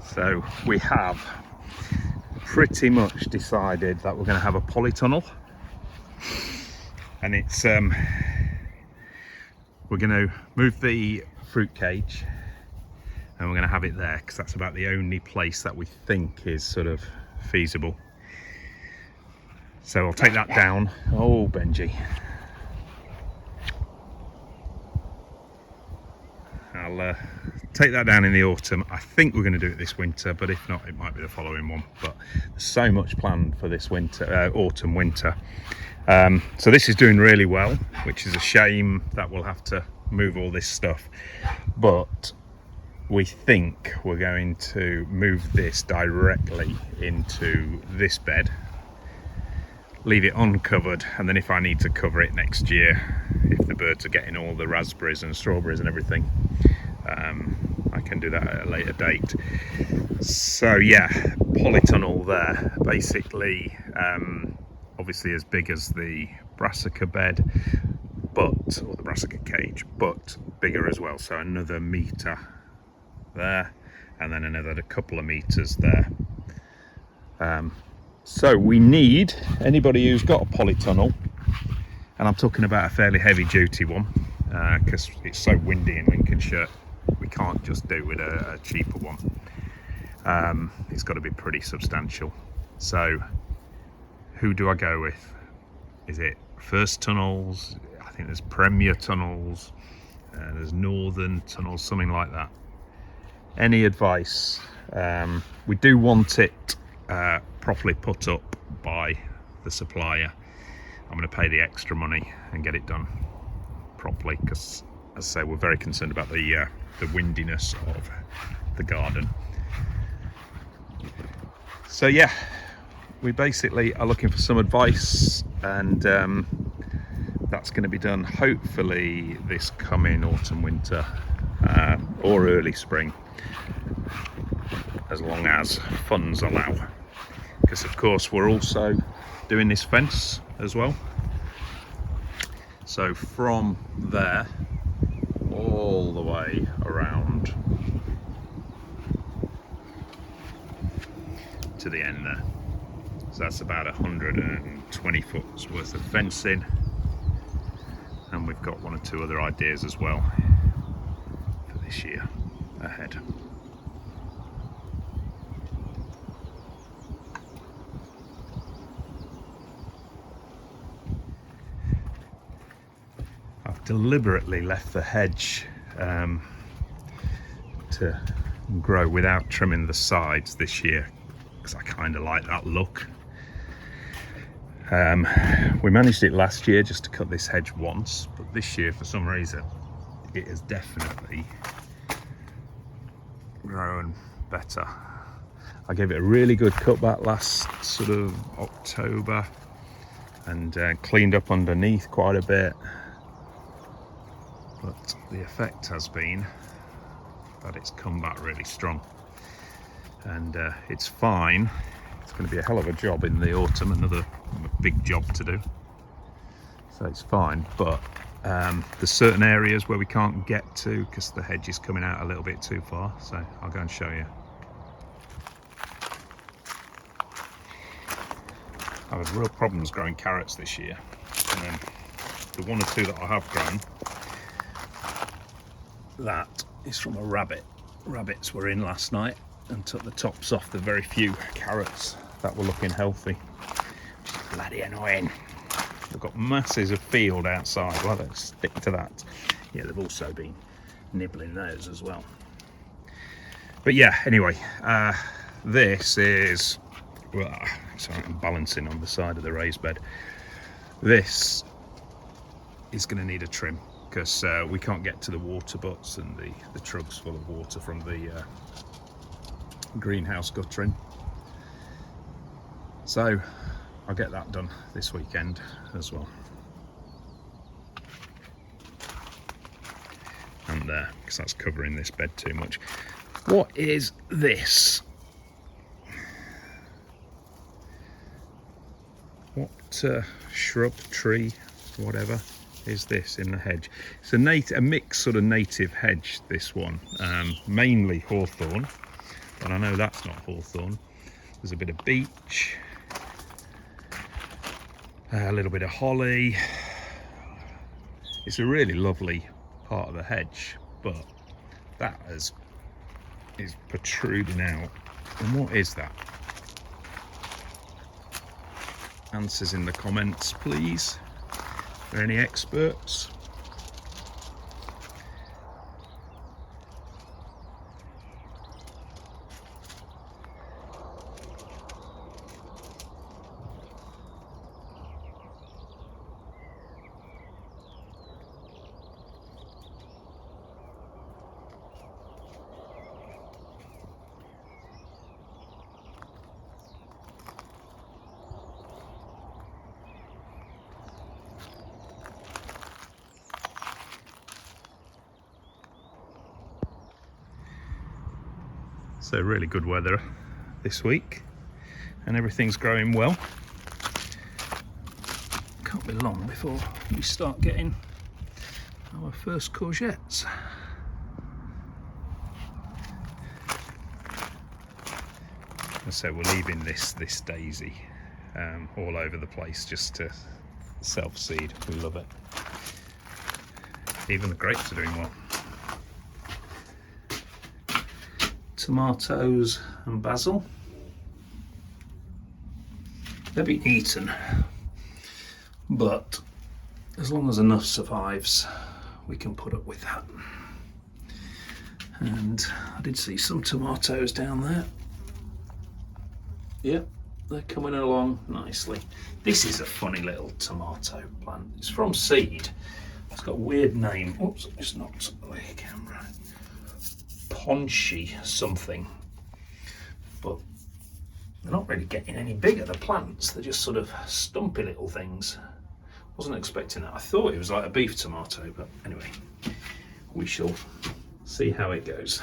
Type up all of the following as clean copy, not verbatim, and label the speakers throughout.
Speaker 1: So we have pretty much decided that we're going to have a polytunnel, and it's we're going to move the fruit cage and we're going to have it there because that's about the only place that we think is sort of feasible. So I'll take that down. Oh, Benji. I'll take that down in the autumn. I think we're going to do it this winter, but if not, it might be the following one. But there's so much planned for this winter, autumn, winter. So this is doing really well, which is a shame that we'll have to move all this stuff. But we think we're going to move this directly into this bed, leave it uncovered, and then if I need to cover it next year, if the birds are getting all the raspberries and strawberries and everything, I can do that at a later date. So yeah, polytunnel there, basically obviously as big as the brassica bed, or the brassica cage, but bigger as well. So another metre there, and then another couple of meters there. So we need anybody who's got a polytunnel, and I'm talking about a fairly heavy duty one, because it's so windy in Lincolnshire, we can't just do with a cheaper one. It's got to be pretty substantial. So who do I go with? Is it First Tunnels? I think there's Premier Tunnels, there's Northern Tunnels, something like that. Any advice? We do want it properly put up by the supplier. I'm going to pay the extra money and get it done properly because, as I say, we're very concerned about the windiness of the garden. So yeah, we basically are looking for some advice, and that's going to be done hopefully this coming autumn, winter, or early spring, as long as funds allow, because of course we're also doing this fence as well. So from there all the way around to the end there, so that's about 120 foot worth of fencing, and we've got one or two other ideas as well for this year ahead. I've deliberately left the hedge to grow without trimming the sides this year because I kind of like that look. We managed it last year just to cut this hedge once, but this year for some reason it has definitely grown better. I gave it a really good cutback last sort of October and cleaned up underneath quite a bit, but the effect has been that it's come back really strong, and it's fine. It's going to be a hell of a job in the autumn, another big job to do, so it's fine, but there's certain areas where we can't get to because the hedge is coming out a little bit too far, so I'll go and show you. I've had real problems growing carrots this year, and then the one or two that I have grown, that is from a rabbit. Rabbits were in last night and took the tops off the very few carrots that were looking healthy, which is bloody annoying. They've got masses of field outside. Well, let's stick to that. Yeah, they've also been nibbling those as well. But yeah, anyway, this is, well, sorry, I'm balancing on the side of the raised bed. This is going to need a trim because we can't get to the water butts and the trugs full of water from the greenhouse guttering. So I'll get that done this weekend as well. And there, because that's covering this bed too much. What is this? What shrub, tree, whatever is this in the hedge? It's a mixed sort of native hedge, this one. Mainly hawthorn, but I know that's not hawthorn. There's a bit of beech, a little bit of holly. It's a really lovely part of the hedge, but that is protruding out. And what is that? Answers in the comments, please. Are there any experts? So really good weather this week and everything's growing well. Can't be long before we start getting our first courgettes. So we're leaving this daisy all over the place just to self-seed. We love it. Even the grapes are doing well. Tomatoes and basil. They'll be eaten, but as long as enough survives, we can put up with that. And I did see some tomatoes down there. Yep, they're coming along nicely. This is a funny little tomato plant. It's from seed. It's got a weird name. Oops, it's not the camera. Ponchy something, but they're not really getting any bigger, the plants. They're just sort of stumpy little things. Wasn't expecting that. I thought it was like a beef tomato, but anyway, we shall see how it goes.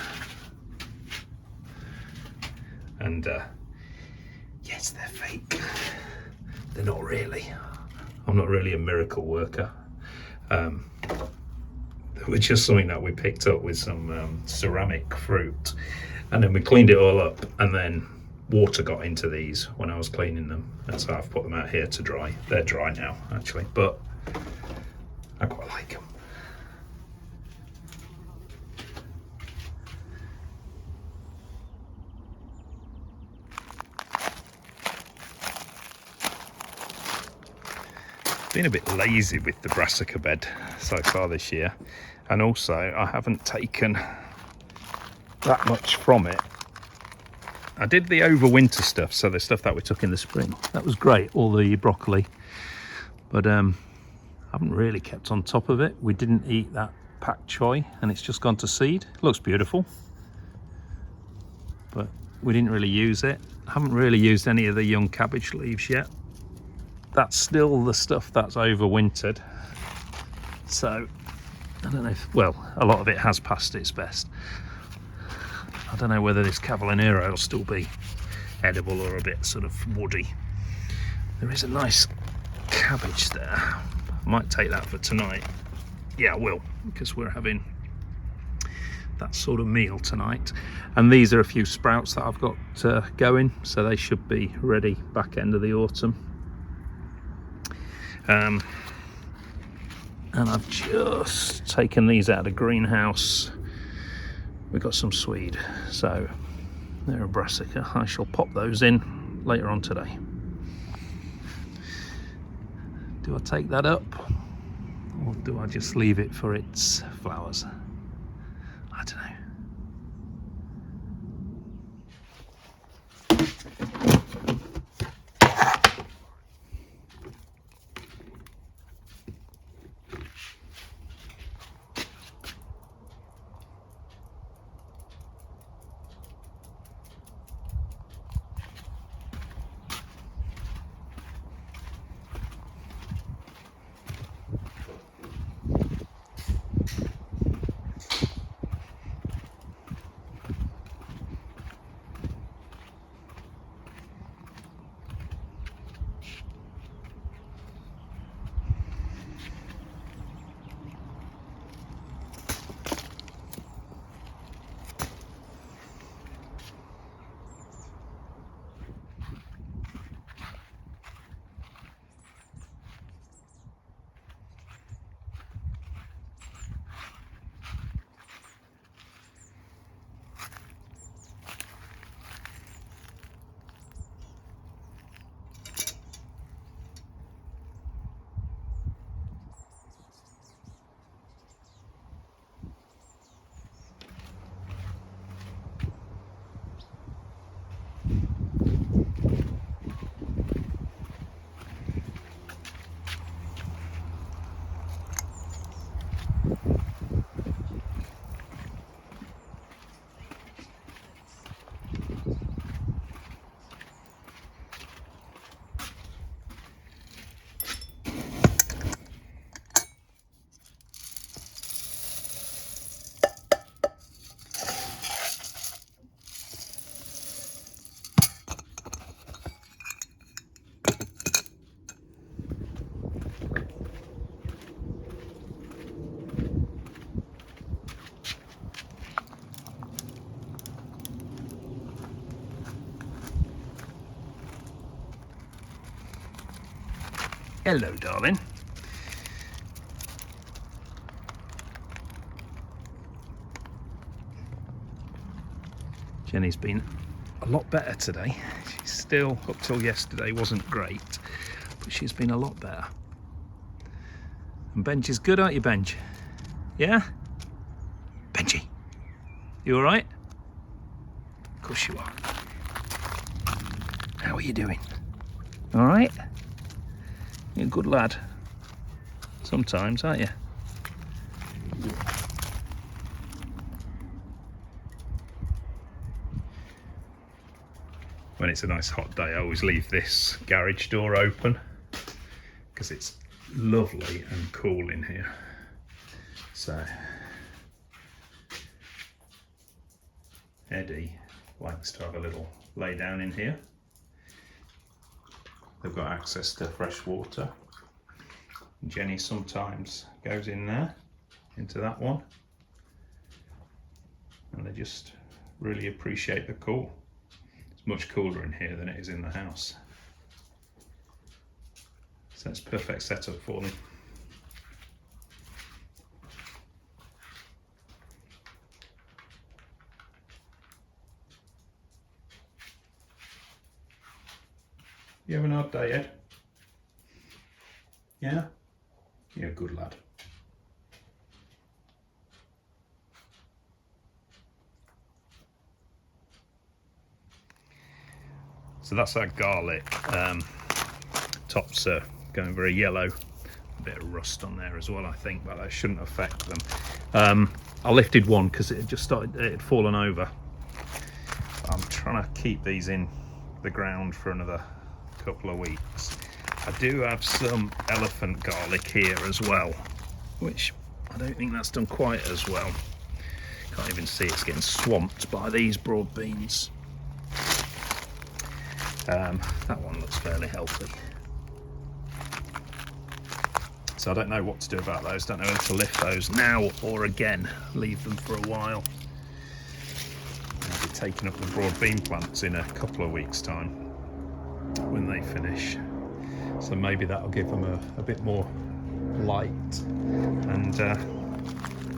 Speaker 1: And yes, they're fake. They're not really. I'm not really a miracle worker. Which is something that we picked up with some ceramic fruit, and then we cleaned it all up, and then water got into these when I was cleaning them, and so I've put them out here to dry. They're dry now actually, but I quite like them. Been a bit lazy with the brassica bed so far this year, and also I haven't taken that much from it. I did the overwinter stuff, so the stuff that we took in the spring. That was great, all the broccoli, but I haven't really kept on top of it. We didn't eat that pak choy, and it's just gone to seed. It looks beautiful, but we didn't really use it. I haven't really used any of the young cabbage leaves yet. That's still the stuff that's overwintered, so I don't know if, well, a lot of it has passed its best. I don't know whether this Cavalinero will still be edible or a bit sort of woody. There is a nice cabbage there. I might take that for tonight. Yeah, I will, because we're having that sort of meal tonight. And these are a few sprouts that I've got going, so they should be ready back end of the autumn. And I've just taken these out of the greenhouse. We've got some swede, so they're a brassica. I shall pop those in later on today. Do I take that up, or do I just leave it for its flowers? I don't know. Hello, darling. Jenny's been a lot better today. She's still, up till yesterday, wasn't great, but she's been a lot better. And Benj is good, aren't you, Benj? Yeah? Benji, you all right? Of course you are. How are you doing? All right? You're a good lad. Sometimes, aren't you? When it's a nice hot day, I always leave this garage door open because it's lovely and cool in here. So Eddie likes to have a little lay down in here. They've got access to fresh water. Jenny sometimes goes in there, into that one, and they just really appreciate the cool. It's much cooler in here than it is in the house. So it's perfect setup for them. You having a hard day, Ed? Yeah? You're a good lad. So that's our garlic. Tops are going very yellow. A bit of rust on there as well, I think, but that shouldn't affect them. I lifted one because it had fallen over. I'm trying to keep these in the ground for another couple of weeks. I do have some elephant garlic here as well, which I don't think that's done quite as well. Can't even see, it's getting swamped by these broad beans. That one looks fairly healthy. So I don't know what to do about those. Don't know whether to lift those now or again leave them for a while. I'll be taking up the broad bean plants in a couple of weeks' time when they finish. So maybe that'll give them a bit more light and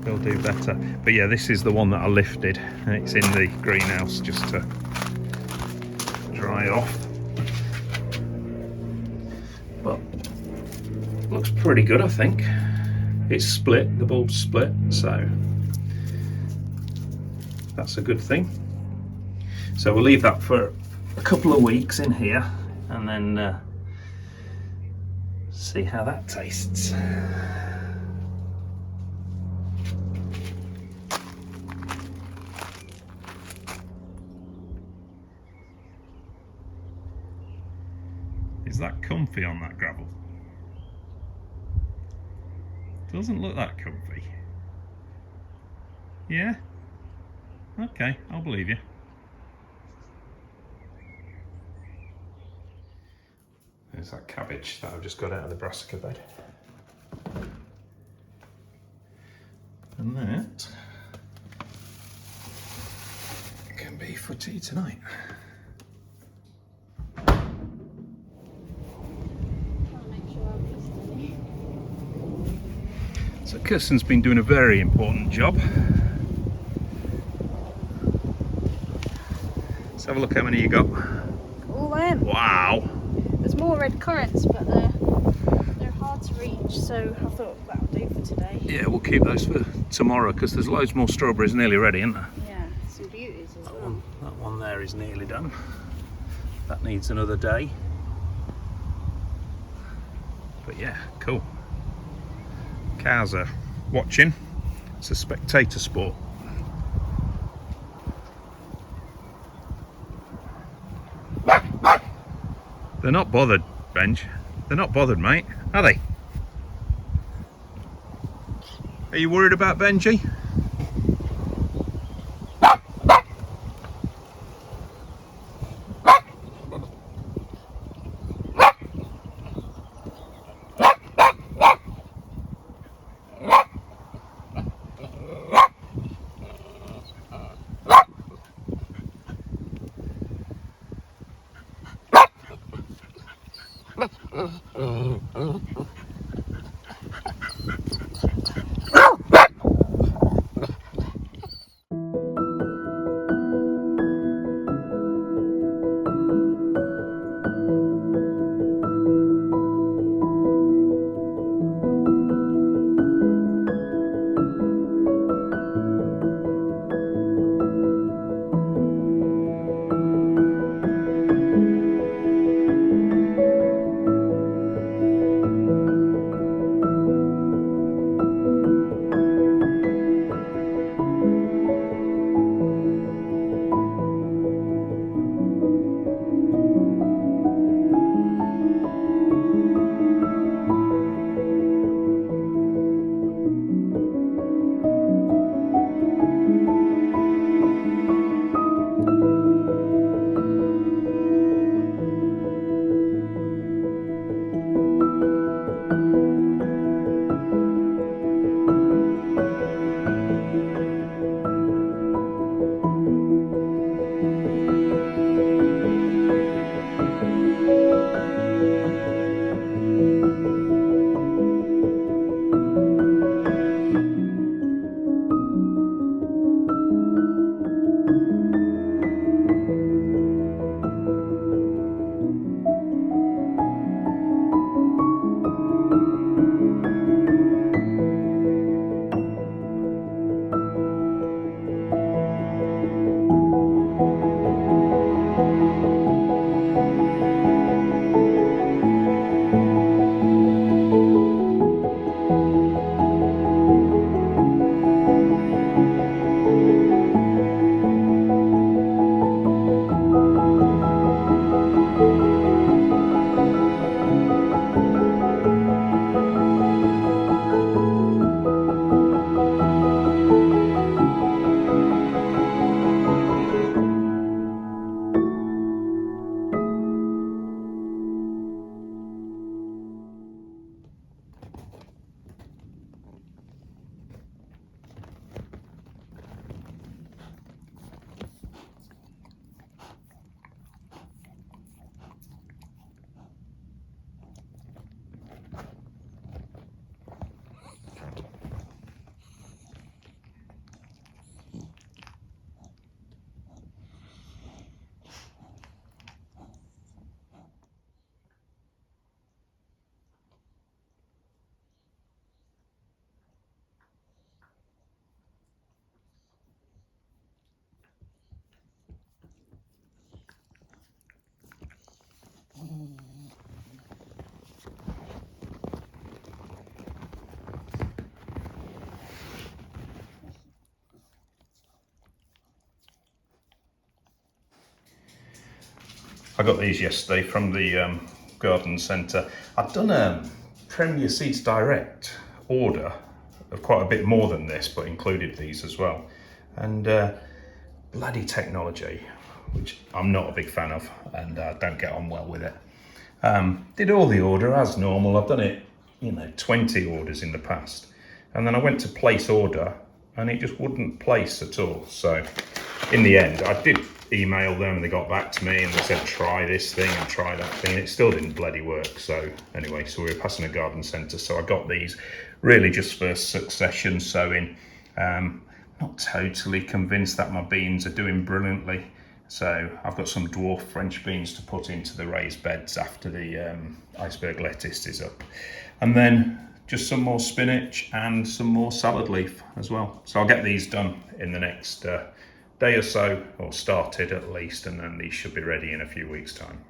Speaker 1: they'll do better. But yeah, this is the one that I lifted and it's in the greenhouse just to dry off. But looks pretty good, I think. It's split, the bulb's split, so that's a good thing. So we'll leave that for a couple of weeks in here and then see how that tastes. Is that comfy on that gravel? Doesn't look that comfy. Yeah? Okay, I'll believe you. There's that cabbage that I've just got out of the brassica bed. And that can be for tea tonight. So Kirsten's been doing a very important job. Let's have a look how many you got.
Speaker 2: All them.
Speaker 1: Wow.
Speaker 2: There's more red currants, but they're hard to reach, so I thought that'll do for today.
Speaker 1: Yeah, we'll keep those for tomorrow because there's loads more strawberries nearly ready, isn't there?
Speaker 2: Yeah, some beauties as well.
Speaker 1: That one there is nearly done. That needs another day. But yeah, cows are watching. It's a spectator sport. They're not bothered, Benj. They're not bothered, mate, are they? Are you worried about Benji? I got these yesterday from the garden centre. I've done a Premier Seeds Direct order of quite a bit more than this, but included these as well. And bloody technology, which I'm not a big fan of, and don't get on well with it. Did all the order as normal. I've done it, 20 orders in the past. And then I went to place order and it just wouldn't place at all. So in the end, I did email them and they got back to me and they said, try this thing and try that thing. And it still didn't bloody work. So anyway, so we were passing a garden centre. So I got these really just for succession sowing. Not totally convinced that my beans are doing brilliantly. So I've got some dwarf French beans to put into the raised beds after the iceberg lettuce is up. And then just some more spinach and some more salad leaf as well. So I'll get these done in the next day or so, or started at least, and then these should be ready in a few weeks' time.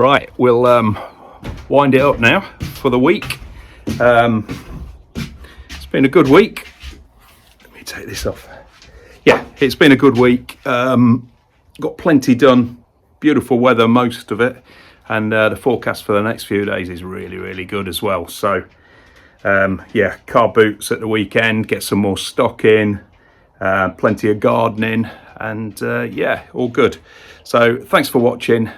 Speaker 1: Right, we'll wind it up now for the week. It's been a good week. Let me take this off. Yeah, it's been a good week. Got plenty done. Beautiful weather, most of it. And the forecast for the next few days is really, really good as well. So, yeah, car boots at the weekend, get some more stock in, plenty of gardening, and yeah, all good. So thanks for watching.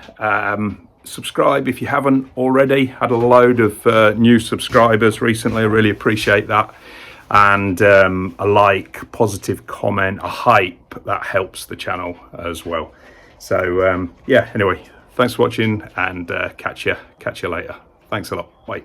Speaker 1: Subscribe if you haven't already. Had a load of new subscribers recently. I really appreciate that. And a like, positive comment, a hype, that helps the channel as well. So yeah, anyway, thanks for watching, and catch you later. Thanks a lot. Bye.